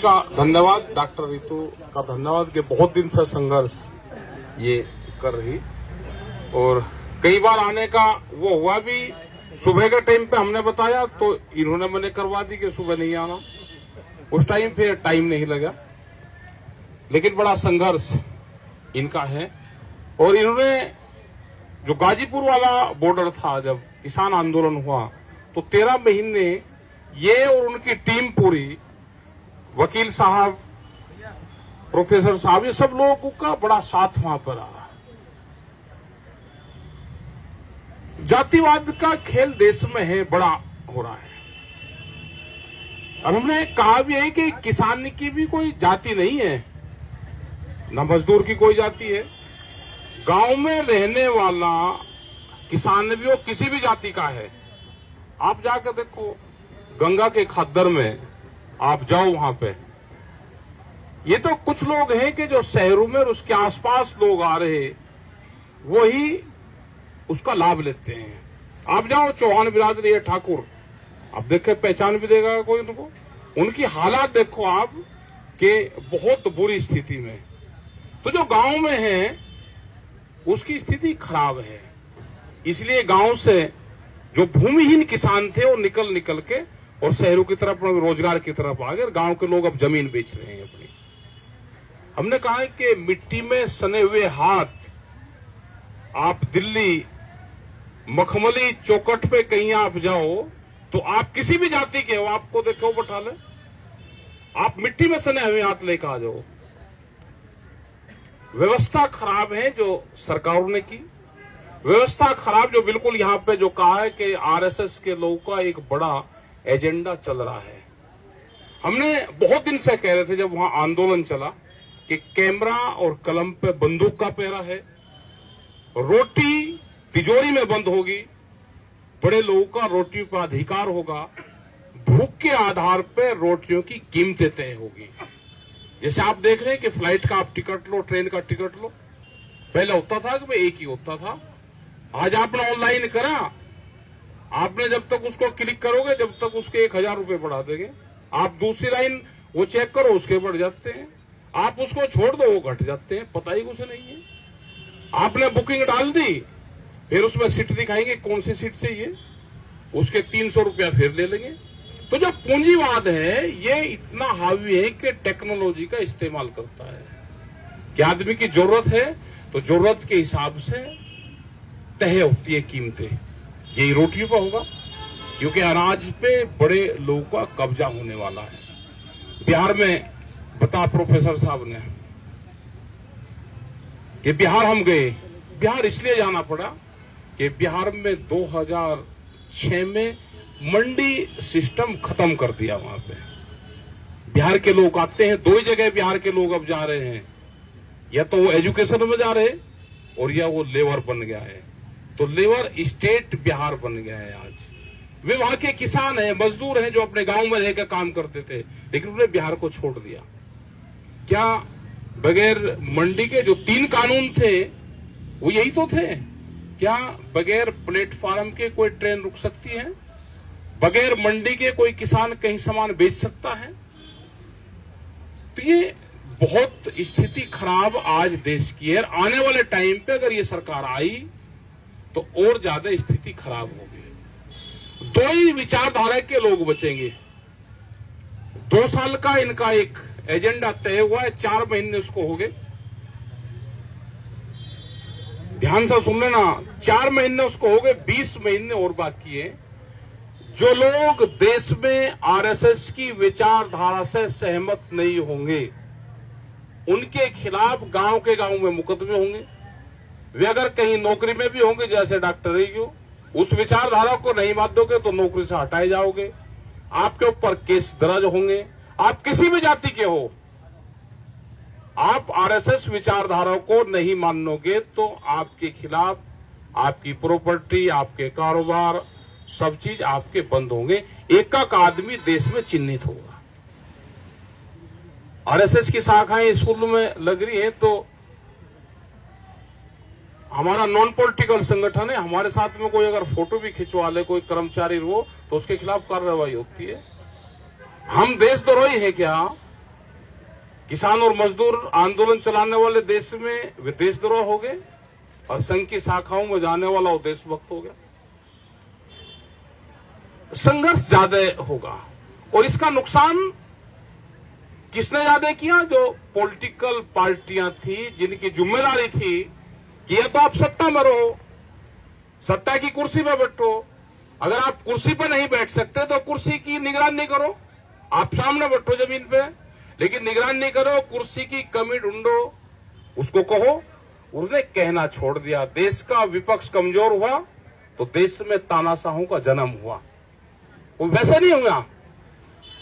का धन्यवाद, डॉक्टर रितु का धन्यवाद कि बहुत दिन से संघर्ष ये कर रही और कई बार आने का वो हुआ भी। सुबह के टाइम पे हमने बताया तो इन्होंने मने करवा दी कि सुबह नहीं आना, उस टाइम पे टाइम नहीं लगा, लेकिन बड़ा संघर्ष इनका है। और इन्होंने जो गाजीपुर वाला बॉर्डर था, जब किसान आंदोलन हुआ तो 13 महीने ये और उनकी टीम पूरी, वकील साहब, प्रोफेसर साहब, ये सब लोगों का बड़ा साथ वहां पर रहा। जातिवाद का खेल देश में है, बड़ा हो रहा है। और हमने कहा भी है कि किसान की भी कोई जाति नहीं है, न मजदूर की कोई जाति है। गांव में रहने वाला किसान भी हो, किसी भी जाति का है। आप जाकर देखो गंगा के खद्दर में, आप जाओ वहां पे, ये तो कुछ लोग हैं कि जो शहरों में और उसके आसपास लोग आ रहे वही उसका लाभ लेते हैं। आप जाओ चौहान बिरादरी है, ठाकुर, आप देखे पहचान भी देगा कोई उनको, उनकी हालात देखो आप कि बहुत बुरी स्थिति में। तो जो गांव में है उसकी स्थिति खराब है, इसलिए गांव से जो भूमिहीन किसान थे वो निकल के और शहरों की तरफ रोजगार की तरफ आ गए। गांव के लोग अब जमीन बेच रहे हैं अपनी। हमने कहा है कि मिट्टी में सने हुए हाथ, आप दिल्ली मखमली चौकट पे कहीं आप जाओ तो आप किसी भी जाति के हो, आपको देखो बैठा ले, आप मिट्टी में सने हुए हाथ लेकर आ जाओ। व्यवस्था खराब है जो सरकारों ने की, व्यवस्था खराब जो बिल्कुल यहां पे जो कहा है कि आरएसएस के लोगों का एक बड़ा एजेंडा चल रहा है। हमने बहुत दिन से कह रहे थे जब वहां आंदोलन चला कि कैमरा और कलम पे बंदूक का पहरा है, रोटी तिजोरी में बंद होगी, बड़े लोगों का रोटी पर अधिकार होगा, भूख के आधार पर रोटियों की कीमतें तय होगी। जैसे आप देख रहे हैं कि फ्लाइट का आप टिकट लो, ट्रेन का टिकट लो, पहले होता था कि भाई एक ही होता था, आज आपने ऑनलाइन करा, आपने जब तक उसको क्लिक करोगे जब तक उसके 1000 रुपए बढ़ा देंगे। आप दूसरी लाइन वो चेक करो, उसके बढ़ जाते हैं, आप उसको छोड़ दो वो घट जाते हैं, पता ही कुछ नहीं है। आपने बुकिंग डाल दी, फिर उसमें सीट दिखाएंगे, कौन सी सीट चाहिए, उसके 300 रुपया फिर ले लेंगे। तो जो पूंजीवाद है ये इतना हावी है कि टेक्नोलॉजी का इस्तेमाल करता है कि आदमी की जरूरत है तो जरूरत के हिसाब से तय होती है कीमतें। यही रोटियों पर होगा क्योंकि अनाज पे बड़े लोगों का कब्जा होने वाला है। बिहार में बता प्रोफेसर साहब ने कि बिहार हम गए, बिहार इसलिए जाना पड़ा कि बिहार में 2006 में मंडी सिस्टम खत्म कर दिया। वहां पे बिहार के लोग आते हैं, दो ही जगह बिहार के लोग अब जा रहे हैं, या तो वो एजुकेशन में जा रहे और या वो लेबर बन गया है। तो लेबर स्टेट बिहार बन गया है आज। वे वहां के किसान हैं, मजदूर हैं जो अपने गांव में रहकर काम करते थे, लेकिन उन्होंने बिहार को छोड़ दिया। क्या बगैर मंडी के जो 3 कानून थे वो यही तो थे? क्या बगैर प्लेटफॉर्म के कोई ट्रेन रुक सकती है? बगैर मंडी के कोई किसान कहीं सामान बेच सकता है? तो ये बहुत स्थिति खराब आज देश की है। आने वाले टाइम पे अगर ये सरकार आई तो और ज्यादा स्थिति खराब होगी। 2 ही विचारधारा के लोग बचेंगे। 2 साल का इनका एक एजेंडा तय हुआ है, 4 महीने उसको हो गए। ध्यान से सुन लेना, 4 महीने उसको हो गए, 20 महीने और बाकी है। जो लोग देश में आरएसएस की विचारधारा से सहमत नहीं होंगे उनके खिलाफ गांव के गांव में मुकदमे होंगे। वे अगर कहीं नौकरी में भी होंगे, जैसे डॉक्टर रही, उस विचारधारा को नहीं मानोगे तो नौकरी से हटाए जाओगे, आपके ऊपर केस दर्ज होंगे। आप किसी भी जाति के हो, आप आरएसएस विचारधारा को नहीं मानोगे तो आपके खिलाफ आपकी प्रॉपर्टी, आपके कारोबार, सब चीज आपके बंद होंगे। एक आदमी देश में चिन्हित होगा। आरएसएस की शाखाएं स्कूल में लग रही है तो हमारा नॉन पॉलिटिकल संगठन है, हमारे साथ में कोई अगर फोटो भी खिंचवा ले कोई कर्मचारी हो तो उसके खिलाफ कार्रवाई होती है। हम देशद्रोही हैं क्या? किसान और मजदूर आंदोलन चलाने वाले देश में वे देशद्रोह हो गए और संघ की शाखाओं में जाने वाला वो देशभक्त हो गया। संघर्ष ज्यादा होगा और इसका नुकसान किसने ज्यादा किया? जो पॉलिटिकल पार्टियां थी, जिनकी जिम्मेदारी थी कि या तो आप सत्ता में रहो, सत्ता की कुर्सी पर बैठो, अगर आप कुर्सी पर नहीं बैठ सकते तो कुर्सी की निगरानी करो, आप सामने बैठो जमीन पे, लेकिन निगरानी करो, कुर्सी की कमी ढूंढो, उसको कहो। उसने कहना छोड़ दिया। देश का विपक्ष कमजोर हुआ तो देश में तानाशाहों का जन्म हुआ। वो वैसे नहीं हुआ,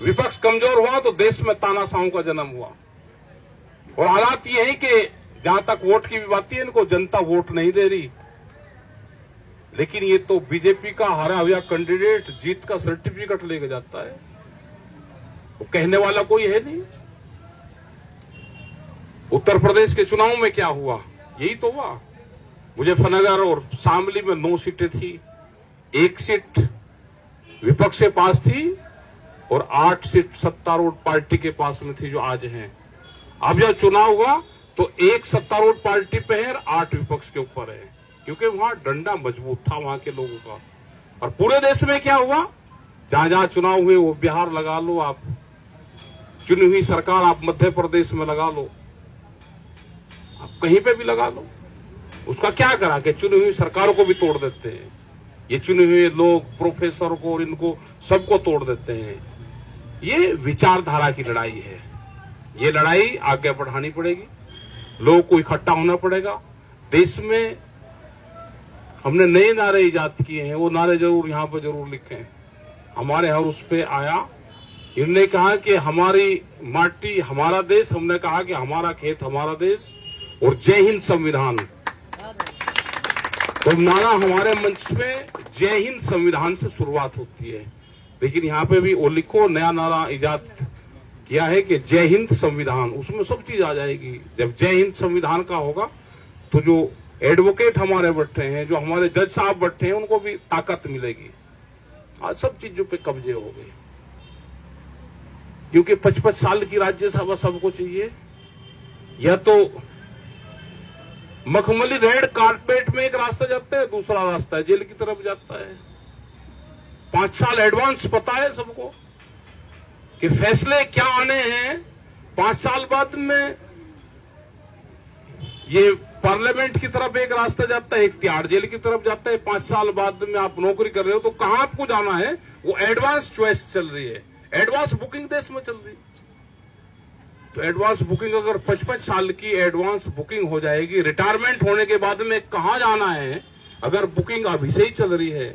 विपक्ष कमजोर हुआ तो देश में तानाशाहों का जन्म हुआ। और हालात ये है कि जहां तक वोट की भी बात है, इनको जनता वोट नहीं दे रही, लेकिन ये तो बीजेपी का हारा हुआ कैंडिडेट जीत का सर्टिफिकेट लेके जाता है, वो कहने वाला कोई है नहीं। उत्तर प्रदेश के चुनाव में क्या हुआ? यही तो हुआ। मुजफ्फरनगर और शामली में 9 सीटें थी, 1 सीट विपक्ष के पास थी और 8 सीट सत्तारूढ़ पार्टी के पास में थी, जो आज हैं। अब जब चुनाव हुआ तो 1 सत्तारूढ़ पार्टी पे है और 8 विपक्ष के ऊपर है, क्योंकि वहां डंडा मजबूत था वहां के लोगों का। और पूरे देश में क्या हुआ? जहां जहां चुनाव हुए, वो बिहार लगा लो, आप चुनी हुई सरकार आप मध्य प्रदेश में लगा लो, आप कहीं पे भी लगा लो, उसका क्या करा कि चुनी हुई सरकारों को भी तोड़ देते हैं। ये चुने हुए लोग, प्रोफेसर को और इनको सबको तोड़ देते हैं। ये विचारधारा की लड़ाई है। ये लड़ाई आगे बढ़ानी पड़ेगी, लोगों को इकट्ठा होना पड़ेगा। देश में हमने नए नारे इजाद किए हैं, वो नारे जरूर यहां पर जरूर लिखें। हमारे हर उस पे आया, इन्होंने कहा कि हमारी माटी हमारा देश, हमने कहा कि हमारा खेत हमारा देश, और जय हिंद संविधान। तो नारा हमारे मंच पे जय हिंद संविधान से शुरुआत होती है, लेकिन यहाँ पे भी वो लिखो, नया नारा इजाद किया है कि जय हिंद संविधान, उसमें सब चीज आ जाएगी। जब जय हिंद संविधान का होगा तो जो एडवोकेट हमारे बैठे हैं, जो हमारे जज साहब बैठे हैं, उनको भी ताकत मिलेगी। आज सब चीजों पे कब्जे हो गए, क्योंकि 55 साल की राज्यसभा सबको चाहिए, या तो मखमली रेड कारपेट में एक रास्ता जाता है, दूसरा रास्ता जेल की तरफ जाता है। 5 साल एडवांस पता है सबको कि फैसले क्या आने हैं। 5 साल बाद में ये पार्लियामेंट की तरफ एक रास्ता जाता है, एक तिहाड़ जेल की तरफ जाता है। 5 साल बाद में आप नौकरी कर रहे हो तो कहां आपको जाना है, वो एडवांस चॉइस चल रही है, एडवांस बुकिंग देश में चल रही है। तो एडवांस बुकिंग अगर 55 साल की एडवांस बुकिंग हो जाएगी, रिटायरमेंट होने के बाद में कहां जाना है, अगर बुकिंग अभी से ही चल रही है,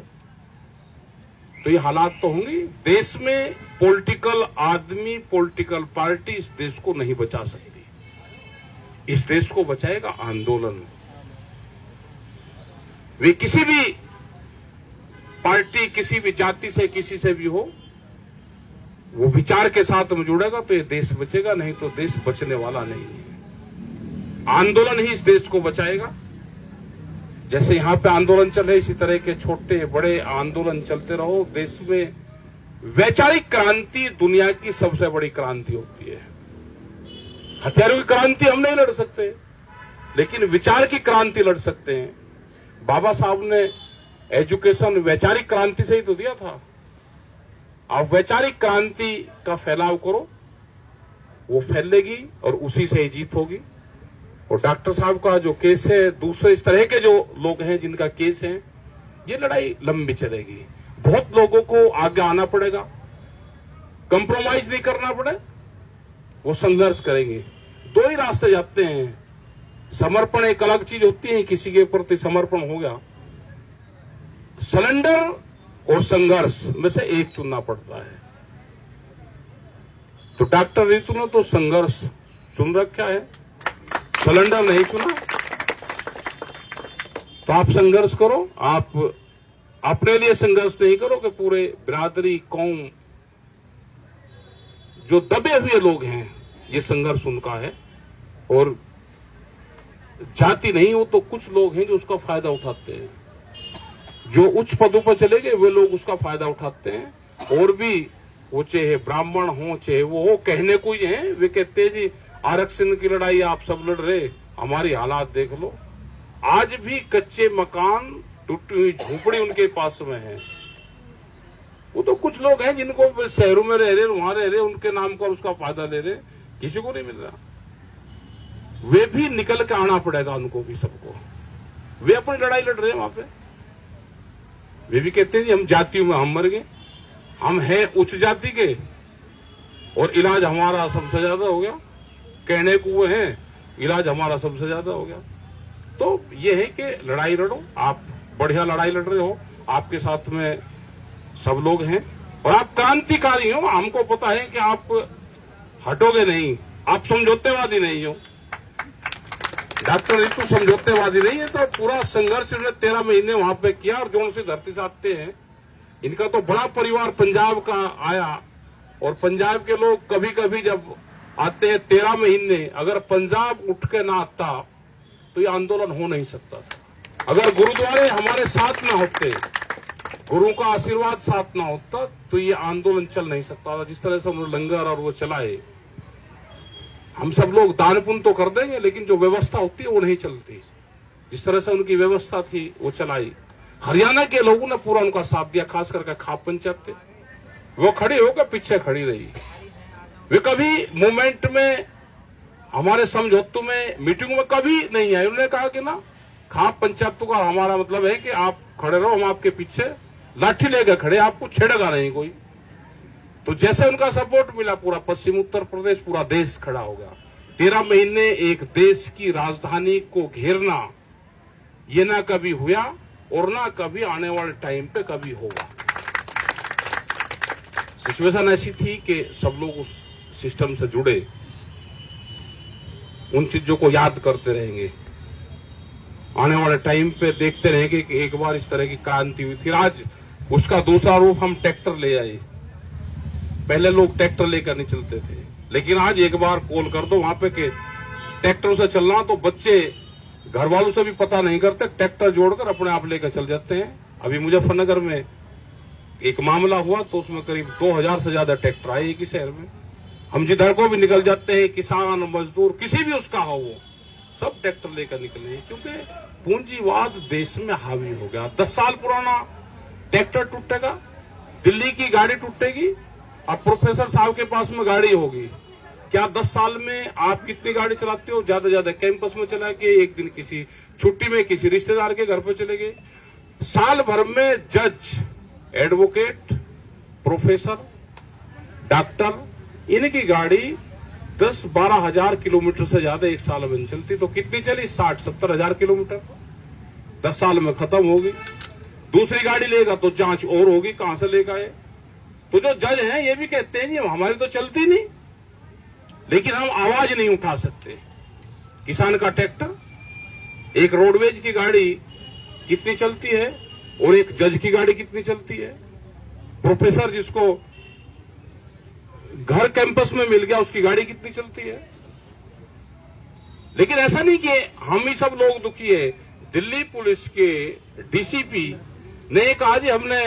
तो ये हालात तो होंगे। देश में पॉलिटिकल आदमी, पॉलिटिकल पार्टी इस देश को नहीं बचा सकती। इस देश को बचाएगा आंदोलन। वे किसी भी पार्टी, किसी भी जाति से, किसी से भी हो, वो विचार के साथ में जुड़ेगा तो ये देश बचेगा, नहीं तो देश बचने वाला नहीं है। आंदोलन ही इस देश को बचाएगा। जैसे यहां पे आंदोलन चल रहे, इसी तरह के छोटे बड़े आंदोलन चलते रहो। देश में वैचारिक क्रांति दुनिया की सबसे बड़ी क्रांति होती है। हथियारों की क्रांति हम नहीं लड़ सकते, लेकिन विचार की क्रांति लड़ सकते हैं। बाबा साहब ने एजुकेशन वैचारिक क्रांति से ही तो दिया था। आप वैचारिक क्रांति का फैलाव करो, वो फैलेगी और उसी से ही जीत होगी। और डॉक्टर साहब का जो केस है, दूसरे इस तरह के जो लोग हैं जिनका केस है, ये लड़ाई लंबी चलेगी। बहुत लोगों को आगे आना पड़ेगा, कंप्रोमाइज नहीं करना पड़े, वो संघर्ष करेंगे। 2 ही रास्ते जाते हैं। समर्पण एक अलग चीज होती है, किसी के प्रति समर्पण हो गया, सरेंडर और संघर्ष में से एक चुनना पड़ता है। तो डॉक्टर ऋतु ने तो संघर्ष चुन रखा है, सरेंडर नहीं चुना। तो आप संघर्ष करो, आप अपने लिए संघर्ष नहीं करो कि पूरे बिरादरी, कौम, जो दबे हुए लोग हैं, ये संघर्ष उनका है। और जाति नहीं हो तो कुछ लोग हैं जो उसका फायदा उठाते हैं। जो उच्च पदों पर चले गए वे लोग उसका फायदा उठाते हैं। और भी वो चाहे ब्राह्मण हो, चाहे वो हो, कहने को ही है, वे कहते हैं जी आरक्षण की लड़ाई आप सब लड़ रहे, हमारी हालात देख लो। आज भी कच्चे मकान, टूटी हुई झोपड़ी उनके पास में है। वो तो कुछ लोग हैं जिनको शहरों में रह रहे, वहां रह रहे, उनके नाम पर उसका फायदा ले रहे, किसी को नहीं मिल रहा। वे भी निकल के आना पड़ेगा उनको भी, सबको। वे अपनी लड़ाई लड़ रहे हैं वहां पे। वे भी कहते हैं कि हम जातियों में हम मर गए, हम हैं उच्च जाति के और इलाज हमारा सबसे ज्यादा हो गया। कहने को वो हैं, इलाज हमारा सबसे ज्यादा हो गया। तो ये है कि लड़ाई लड़ो, आप बढ़िया लड़ाई लड़ रहे हो, आपके साथ में सब लोग हैं और आप क्रांतिकारी हो। हमको पता है कि आप हटोगे नहीं, आप समझौतेवादी नहीं हो। डॉक्टर रितु समझौतेवादी नहीं है। तो पूरा संघर्ष उन्होंने 13 महीने वहां पे किया और जो से धरती से आते हैं, इनका तो बड़ा परिवार पंजाब का आया और पंजाब के लोग कभी कभी जब आते हैं 13 महीने, अगर पंजाब उठ के ना आता तो ये आंदोलन हो नहीं सकता था। अगर गुरुद्वारे हमारे साथ ना होते, गुरु का आशीर्वाद साथ ना होता तो ये आंदोलन चल नहीं सकता था। जिस तरह से उन्होंने लंगर और वो चलाए, हम सब लोग दान पुण्य तो कर देंगे, लेकिन जो व्यवस्था होती है वो नहीं चलती। जिस तरह से उनकी व्यवस्था थी वो चलाई। हरियाणा के लोगों ने पूरा उनका साथ दिया, खास करके खाप पंचायत, वो खड़ी होकर पीछे खड़ी रही। वे कभी मूवमेंट में, हमारे समझौतों में, मीटिंगों में कभी नहीं आए। उन्होंने कहा कि ना, खाप पंचायतों का हमारा मतलब है कि आप खड़े रहो, हम आपके पीछे लाठी लेकर खड़े, आपको छेड़ेगा नहीं कोई। तो जैसे उनका सपोर्ट मिला, पूरा पश्चिम उत्तर प्रदेश, पूरा देश खड़ा हो गया। 13 महीने एक देश की राजधानी को घेरना, ये ना कभी हुआ और ना कभी आने वाले टाइम पे कभी होगा। सिचुएशन ऐसी थी कि सब लोग उस सिस्टम से जुड़े, उन चीजों को याद करते रहेंगे। आने वाले टाइम पे देखते रहेंगे कि एक बार इस तरह की क्रांति हुई थी। आज उसका दूसरा रूप हम ट्रैक्टर ले आए। पहले लोग ट्रैक्टर लेकर नहीं चलते थे, लेकिन आज एक बार कॉल कर दो वहां पे कि ट्रैक्टरों से चलना, तो बच्चे घर वालों से भी पता नहीं करते, ट्रैक्टर जोड़कर अपने आप लेकर चल जाते हैं। अभी मुजफ्फरनगर में एक मामला हुआ तो उसमें करीब 2000 से ज्यादा ट्रैक्टर आए एक ही शहर में। हम जिधर को भी निकल जाते हैं, किसान, मजदूर, किसी भी उसका हो, वो सब ट्रैक्टर लेकर निकले, क्योंकि पूंजीवाद देश में हावी हो गया। 10 साल पुराना ट्रैक्टर टूटेगा, दिल्ली की गाड़ी टूटेगी, अब प्रोफेसर साहब के पास में गाड़ी होगी। क्या 10 साल में आप कितनी गाड़ी चलाते हो? ज्यादा ज्यादा कैंपस में चला के, एक दिन किसी छुट्टी में किसी रिश्तेदार के घर पे चले गए। साल भर में जज, एडवोकेट, प्रोफेसर, डॉक्टर, इनकी गाड़ी 10-12 हजार किलोमीटर से ज्यादा एक साल में चलती। तो कितनी चली? 60-70 हजार किलोमीटर 10 साल में खत्म होगी। दूसरी गाड़ी लेगा तो जांच और होगी, कहां से लेगा ये। तो जो जज हैं ये भी कहते हैं जी हमारी तो चलती नहीं, लेकिन हम आवाज नहीं उठा सकते। किसान का ट्रैक्टर, एक रोडवेज की गाड़ी कितनी चलती है और एक जज की गाड़ी कितनी चलती है। प्रोफेसर जिसको घर कैंपस में मिल गया, उसकी गाड़ी कितनी चलती है। लेकिन ऐसा नहीं कि हम ही सब लोग दुखी है। दिल्ली पुलिस के डीसीपी ने कहा जी, हमने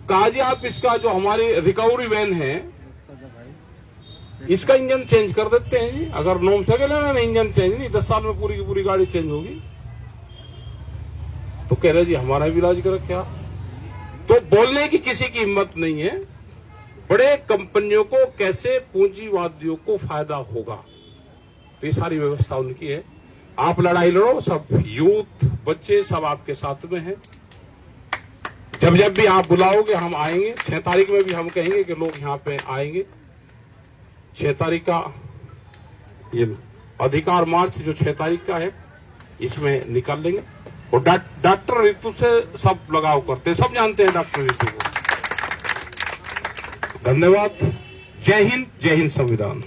कहा जी आप इसका जो हमारी रिकवरी वैन है इसका इंजन चेंज कर देते हैं जी। अगर नॉर्म से ना इंजन चेंज नहीं, 10 साल में पूरी की पूरी गाड़ी चेंज होगी। तो कह रहे जी हमारा भी इलाज कर क्या। तो बोलने की किसी की हिम्मत नहीं है। बड़े कंपनियों को कैसे पूंजीवादियों को फायदा होगा, तो ये सारी व्यवस्था उनकी है। आप लड़ाई लड़ो, सब यूथ, बच्चे सब आपके साथ में हैं। जब जब भी आप बुलाओगे हम आएंगे। 6 तारीख में भी हम कहेंगे कि लोग यहाँ पे आएंगे। 6 तारीख का ये अधिकार मार्च जो 6 तारीख का है, इसमें निकाल लेंगे। और डॉक्टर रितु से सब लगाव करते हैं, सब जानते हैं डॉक्टर रितु को। धन्यवाद। जय हिंद, जय हिंद संविधान।